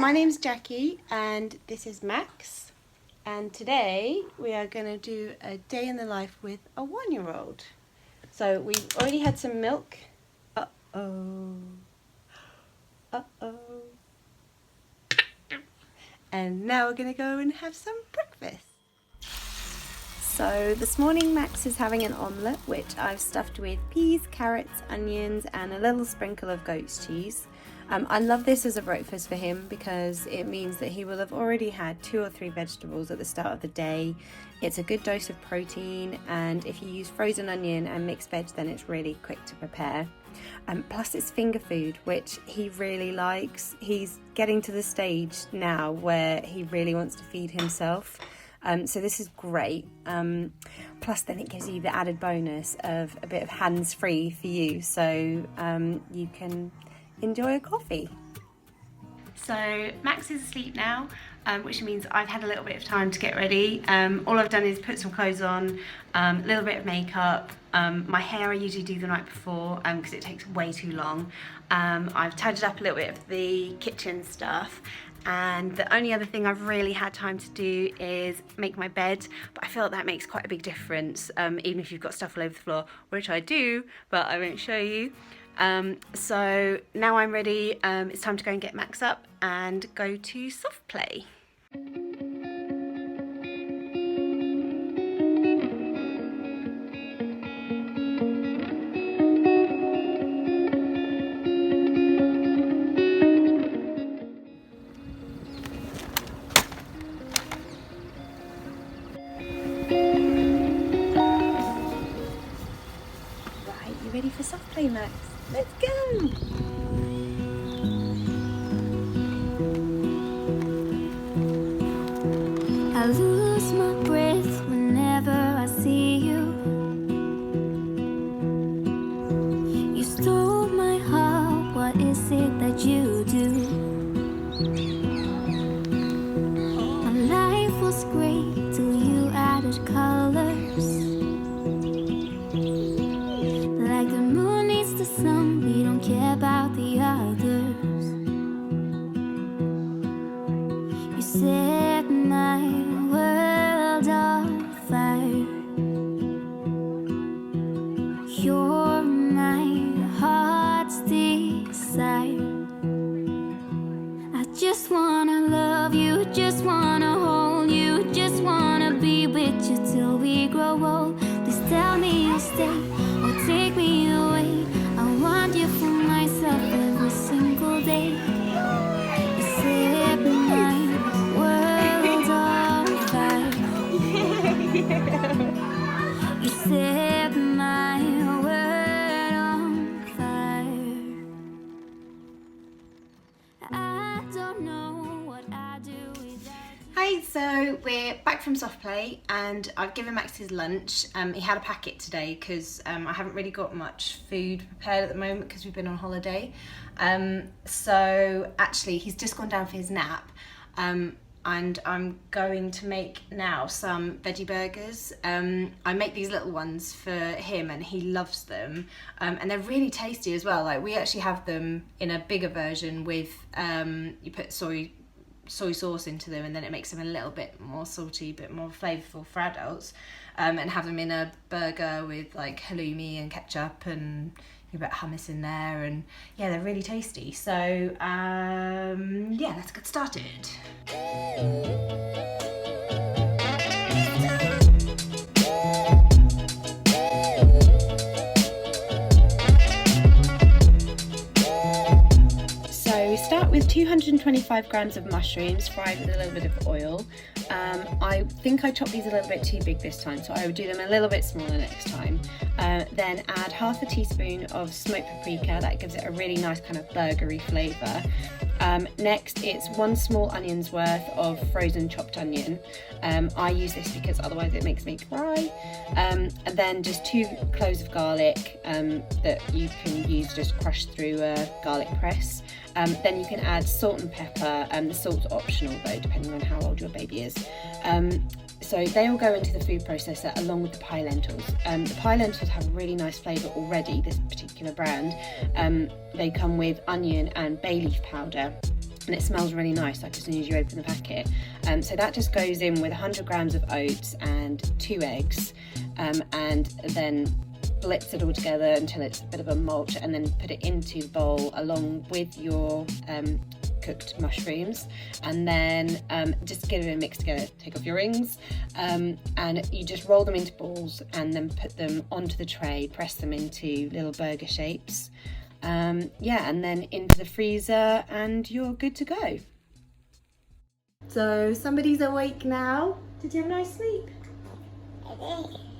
My name's Jacqui and this is Max, and today we are going to do a day in the life with a 1-year-old. So we've already had some milk. And now we're going to go and have some breakfast. So this morning Max is having an omelette which I've stuffed with peas, carrots, onions and a little sprinkle of goat's cheese. I love this as a breakfast for him because it means that he will have already had 2 or 3 vegetables at the start of the day. It's a good dose of protein, and if you use frozen onion and mixed veg then it's really quick to prepare. Plus it's finger food, which he really likes. He's getting to the stage now where he really wants to feed himself. So this is great. Plus then it gives you the added bonus of a bit of hands-free for you, so you can enjoy a coffee. So Max is asleep now, which means I've had a little bit of time to get ready. All I've done is put some clothes on, a little bit of makeup. My hair I usually do the night before because it takes way too long. I've tidied up a little bit of the kitchen stuff, and the only other thing I've really had time to do is make my bed, but I feel like that makes quite a big difference, even if you've got stuff all over the floor, which I do, but I won't show you. So now I'm ready. It's time to go and get Max up and go to soft play. Right, you ready for soft play, Max? Let's go! I lose my breath whenever I see you. You stole my heart, what is it that you do? My life was great till you added colors. Like the moon needs the sun, we don't care about the others. You set my world on fire. You're my heart's desire. I just wanna love you, just wanna hold you, just wanna be with you till we grow old. Please tell me you'll stay or take me away. I want you for myself every single day. You set my world on fire. You set my world on fire. I don't know what I do without. Hi, so we're back from soft play and I've given Max his lunch. He had a packet today because I haven't really got much food prepared at the moment because we've been on holiday. So actually he's just gone down for his nap, and I'm going to make now some veggie burgers. I make these little ones for him and he loves them, and they're really tasty as well. Like, we actually have them in a bigger version with you put soy sauce into them and then it makes them a little bit more salty, a bit more flavourful for adults, and have them in a burger with like halloumi and ketchup and a bit of hummus in there, and yeah, they're really tasty. So yeah, let's get started. So we start with 225 grams of mushrooms fried with a little bit of oil. I think I chopped these a little bit too big this time, so I would do them a little bit smaller next time. Then add half a teaspoon of smoked paprika. That gives it a really nice kind of burgery flavour. Next, it's 1 small onion's worth of frozen chopped onion. I use this because otherwise it makes me cry. And then just 2 cloves of garlic that you can use just crushed through a garlic press. Then you can add salt and pepper. The salt's optional though, depending on how old your baby is. So they will go into the food processor along with the pie lentils. The pie lentils have a really nice flavour already, this particular brand. They come with onion and bay leaf powder. and it smells really nice, like as soon as you open the packet. So that just goes in with 100 grams of oats and 2 eggs, and then blitz it all together until it's a bit of a mulch, and then put it into the bowl along with your cooked mushrooms, and then just get it mixed together. Take off your rings, and you just roll them into balls and then put them onto the tray, press them into little burger shapes, yeah, and then into the freezer and you're good to go. So somebody's awake now. Did you have a nice sleep?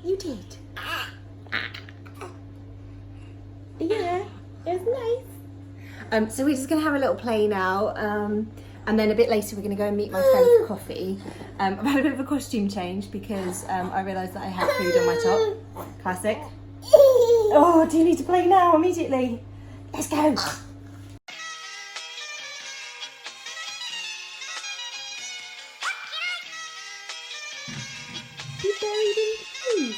You did. Yeah, it was nice. So we're just going to have a little play now, and then a bit later we're going to go and meet my friend for coffee. I've had a bit of a costume change because I realised that I had food on my top. Classic. Oh, do you need to play now immediately? Let's go. You buried in food.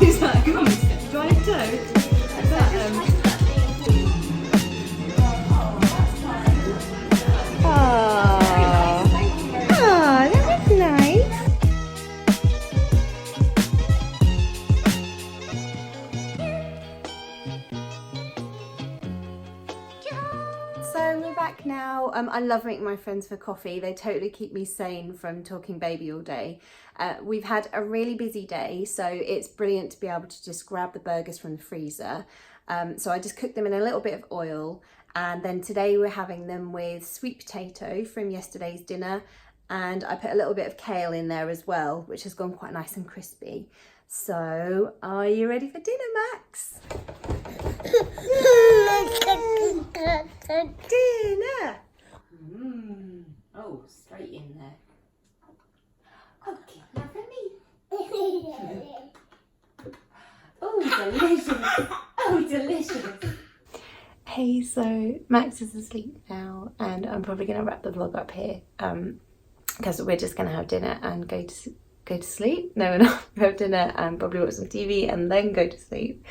Is that a ghost? Do I have toad? Is that, that was nice. So we're back now. I love meeting my friends for coffee. They totally keep me sane from talking baby all day. We've had a really busy day, so it's brilliant to be able to just grab the burgers from the freezer. So I just cooked them in a little bit of oil, and then today we're having them with sweet potato from yesterday's dinner, and I put a little bit of kale in there as well, which has gone quite nice and crispy. So are you ready for dinner, Max? Dinner! Oh, straight in there. Okay, now for me. Oh, delicious. Oh, delicious. Hey, so Max is asleep now, and I'm probably going to wrap the vlog up here because we're just going to have dinner and go to sleep. No, we're not. Have dinner and probably watch some TV and then go to sleep.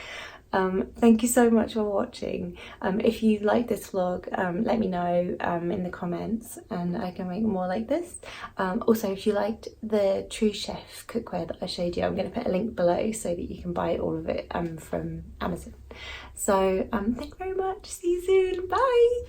Thank you so much for watching. If you like this vlog, let me know in the comments and I can make more like this. Also, if you liked the True Chef cookware that I showed you, I'm going to put a link below so that you can buy all of it from Amazon. So thank you very much. See you soon. Bye.